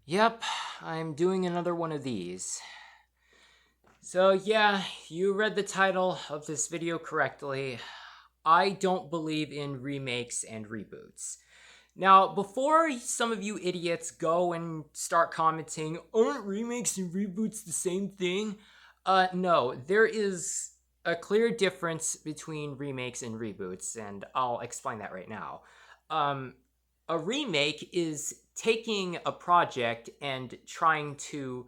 Yep, I'm doing another one of these. So yeah, you read the title of this video correctly. I don't believe in remakes and reboots. Now, before some of you idiots go and start commenting, aren't remakes and reboots the same thing? No, there is a clear difference between remakes and reboots, and I'll explain that right now. Um, a remake is taking a project and trying to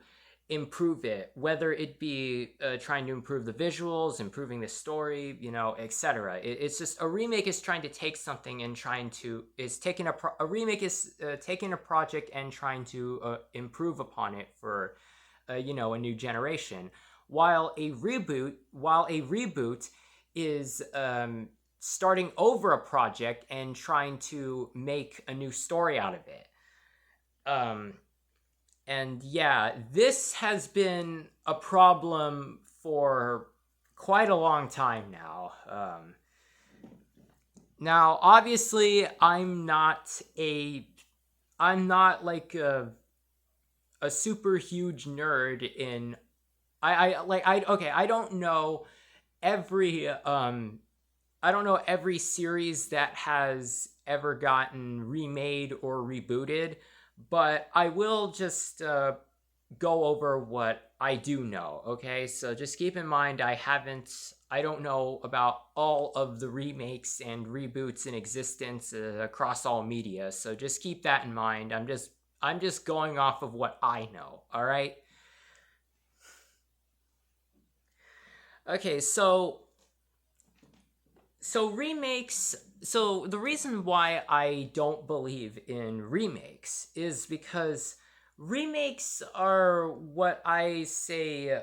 improve it, whether it be trying to improve the visuals, improving the story, etc. It's just a remake is trying to take something and trying to is taking a remake is taking a project and trying to improve upon it for a new generation. While a reboot is starting over a project and trying to make a new story out of it. Um, and yeah, this has been a problem for quite a long time now. Now, obviously, I'm not like a super huge nerd in. Okay. Every um, I don't know every series that has ever gotten remade or rebooted, but I will just go over what I do know, okay? So just keep in mind I don't know about all of the remakes and reboots in existence across all media. So just keep that in mind. I'm just going off of what I know, all right? Okay, so remakes so the reason why I don't believe in remakes is because remakes are what I say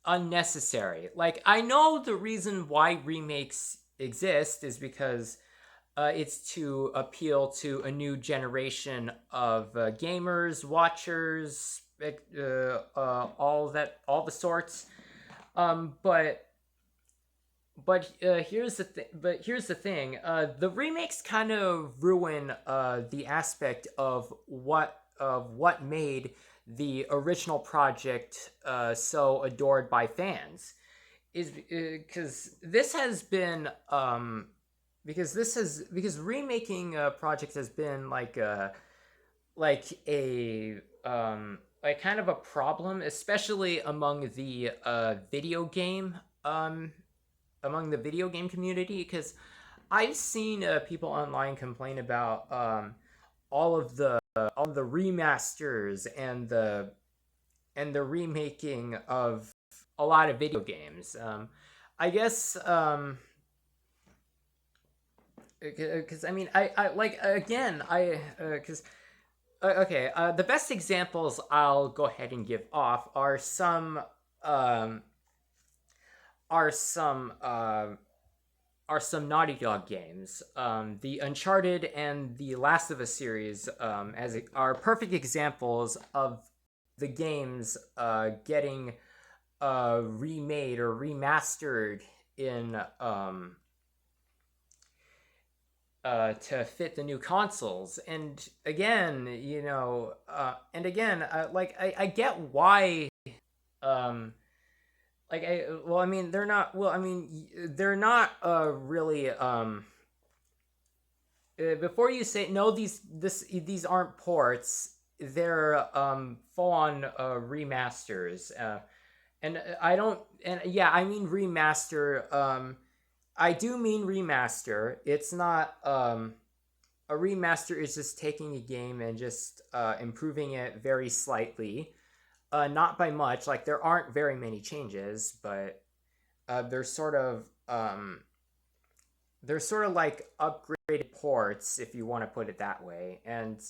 unnecessary. Like, I know the reason why remakes exist is because it's to appeal to a new generation of gamers, watchers, all the sorts. But here's the thing. The remakes kind of ruin the aspect of what made the original project so adored by fans. Is because this has been because remaking projects has been like kind of a problem, especially um among the video game community, because I've seen people online complain about all of the remasters and the remaking of a lot of video games. I guess because I mean I like again I because okay, the best examples I'll go ahead and give off um are some are some Naughty Dog games. The Uncharted and the Last of Us series are perfect examples of the games getting remade or remastered in to fit the new consoles. And again, I get why. Um, they're not really before you say no, these aren't ports. They're full on remasters. And I don't and yeah, I mean remaster. I do mean remaster. It's not a remaster is just taking a game and just improving it very slightly. Not by much. Like, there aren't very many changes, but they're sort of like upgraded ports, if you want to put it that way. And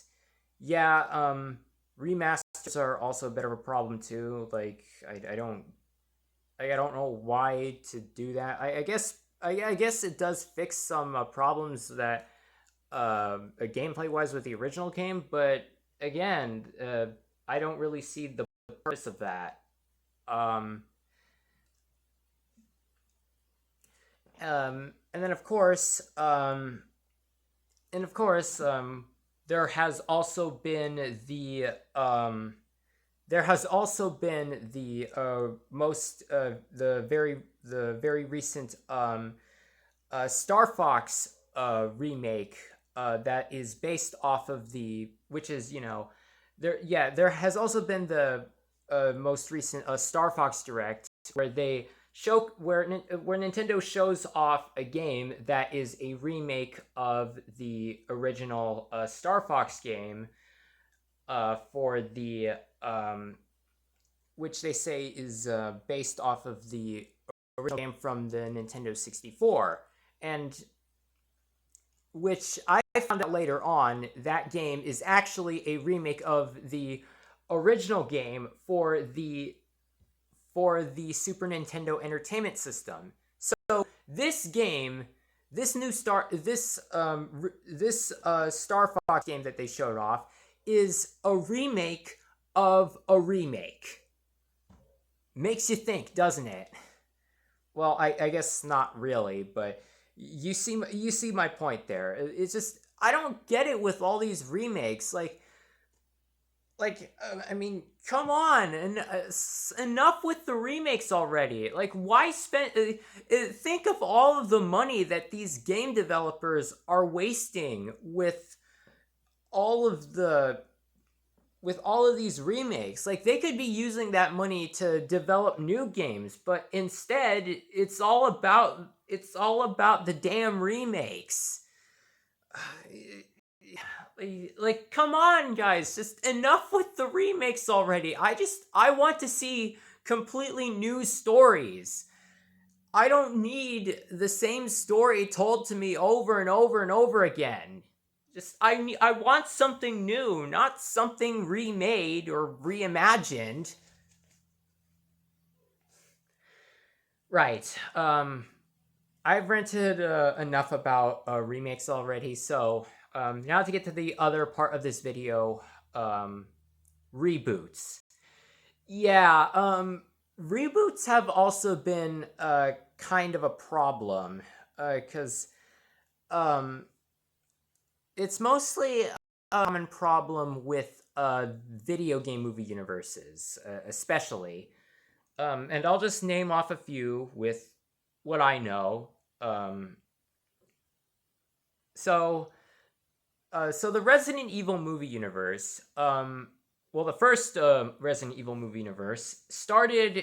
yeah, remasters are also a bit of a problem too. Like, I don't know why to do that. I guess it does fix some problems that gameplay wise with the original game, but again, I don't really see the purpose of that. Um, and then of course, there has also been the there has also been the most the very recent Star Fox remake that is based off of the, which is, there has also been the most recent Star Fox Direct, where they show where Nintendo shows off a game that is a remake of the original Star Fox game for the which they say is based off of the original game from the Nintendo 64. And which I found out later on, that game is actually a remake of the original game for the Super Nintendo Entertainment System. So this game, this new Star Fox game that they showed off is a remake of a remake. Makes you think, doesn't it? Well, I guess not really, but you see my point there. It's just, I don't get it with all these remakes. I mean, come on, and enough with the remakes already. Like, why spend? Think of all of the money that these game developers are wasting with all of these remakes. Like, they could be using that money to develop new games, but instead it's all about the damn remakes. Like, come on, guys, just enough with the remakes already. I want to see completely new stories. I don't need the same story told to me over and over and over again. Just, I want something new, not something remade or reimagined. Right. I've ranted enough about remakes already, so now to get to the other part of this video, reboots. Yeah, reboots have also been kind of a problem, because it's mostly a common problem with video game movie universes, especially. And I'll just name off a few with what I know. So the Resident Evil movie universe, well, the first Resident Evil movie universe started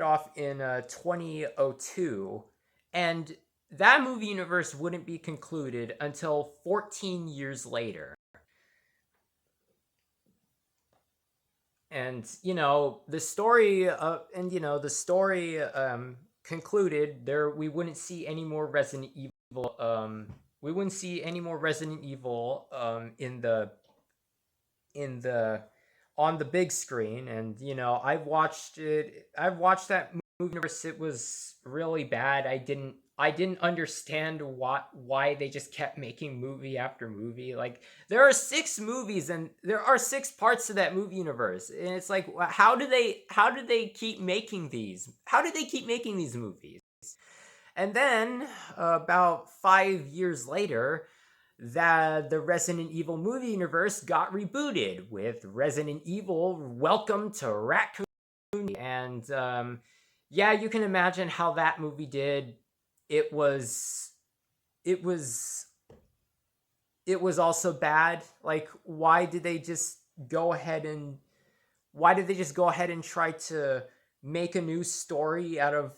off in 2002, and that movie universe wouldn't be concluded until 14 years later. And the story concluded there. We wouldn't see any more Resident Evil. We wouldn't see any more Resident Evil in the on the big screen. And I've watched it. I've watched that movie universe. It was really bad. I didn't understand why they just kept making movie after movie. Like, there are 6 movies and there are 6 parts to that movie universe, and it's like, how do they keep making these? How did they keep making these movies? And then about 5 years later, the Resident Evil movie universe got rebooted with Resident Evil Welcome to Raccoon. And yeah, you can imagine how that movie did. It was also bad. Like, why did they just go ahead and try to make a new story out of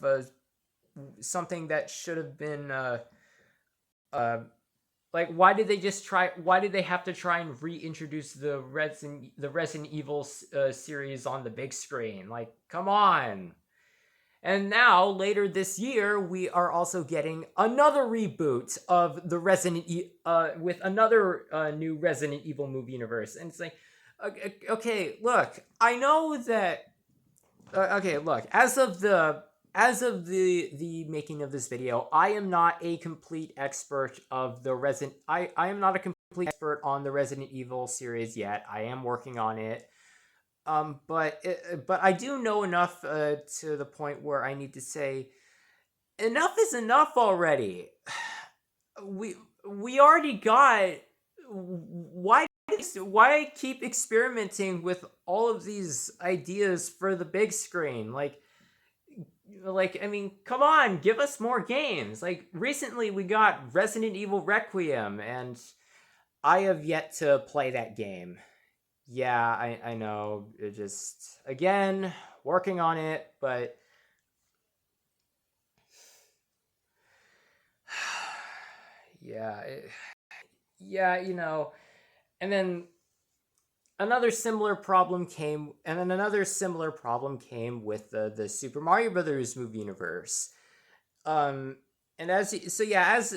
something that should have been like, why did they have to try and reintroduce the Resident Evil series on the big screen? Like, come on. And now, later this year, we are also getting another reboot of the with another new Resident Evil movie universe. And it's like, okay, look, I know that. Okay, look, as of the making of this video, I am not a complete expert of the I am not a complete expert on the Resident Evil series yet. I am working on it. But I do know enough to the point where I need to say, enough is enough already. we already got. Why keep experimenting with all of these ideas for the big screen? I mean, come on, give us more games. Like recently we got Resident Evil Requiem, and I have yet to play that game. Yeah, I know. It just, again, working on it, but yeah, yeah, and then another similar problem came with the Super Mario Brothers movie universe. Um, and as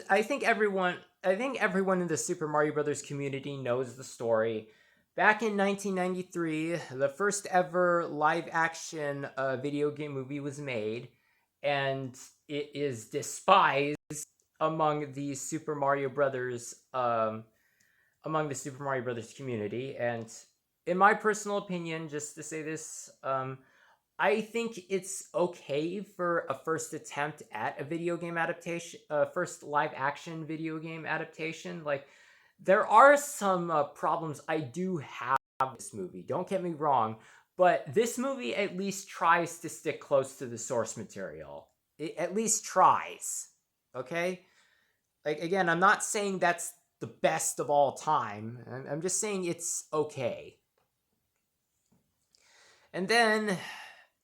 I think everyone in the Super Mario Brothers community knows the story. Back in 1993, the first ever live action video game movie was made, and it is despised among the Super Mario Brothers community. And in my personal opinion, just to say this, I think it's okay for a first attempt at a video game adaptation, first live action video game adaptation. Like, there are some problems I do have with this movie. Don't get me wrong, but this movie at least tries to stick close to the source material. It at least tries. Okay? Like, again, I'm not saying that's the best of all time. I'm just saying it's okay. And then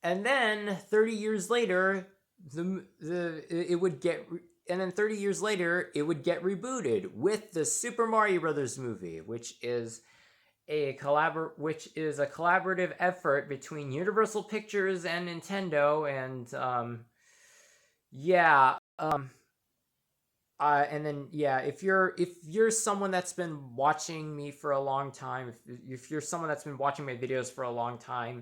30 years later, it would get and then 30 years later it would get rebooted with the Super Mario Brothers movie, which is a collaborative effort between Universal Pictures and Nintendo. And yeah, and then yeah, if you're someone that's been watching me for a long time, if you're someone that's been watching my videos for a long time,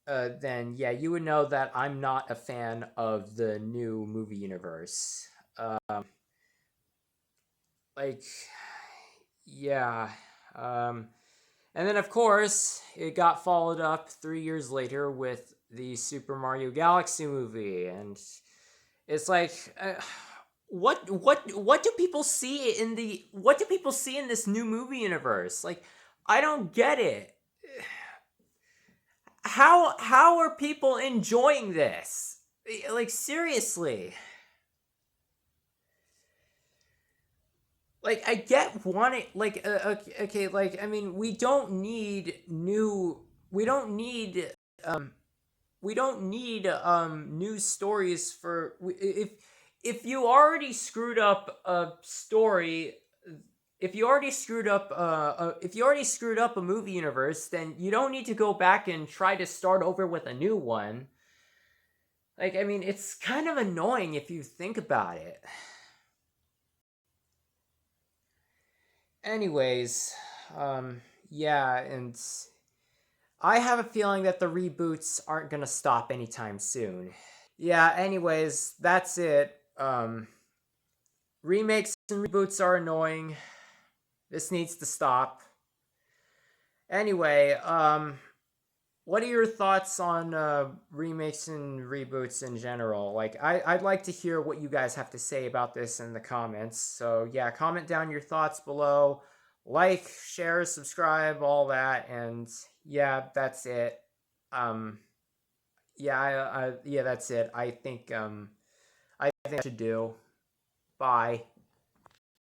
then yeah, you would know that I'm not a fan of the new movie universe. Like, yeah. Um, and then, of course, it got followed up 3 years later with the Super Mario Galaxy movie, and it's like, what do people see in this new movie universe? Like, I don't get it. How are people enjoying this? Like, seriously. Like, I get wanting, like, okay, like, I mean, we don't need um new stories for if you already screwed up a story. If you already screwed up a movie universe, then you don't need to go back and try to start over with a new one. Like, I mean, it's kind of annoying if you think about it. Anyways, yeah, and I have a feeling that the reboots aren't gonna stop anytime soon. Yeah, anyways, that's it. Remakes and reboots are annoying. This needs to stop. Anyway, what are your thoughts on remakes and reboots in general? Like, I'd like to hear what you guys have to say about this in the comments. So yeah, comment down your thoughts below. Like, share, subscribe, all that, and yeah, that's it. Um, yeah, that's it. I think I should do. Bye.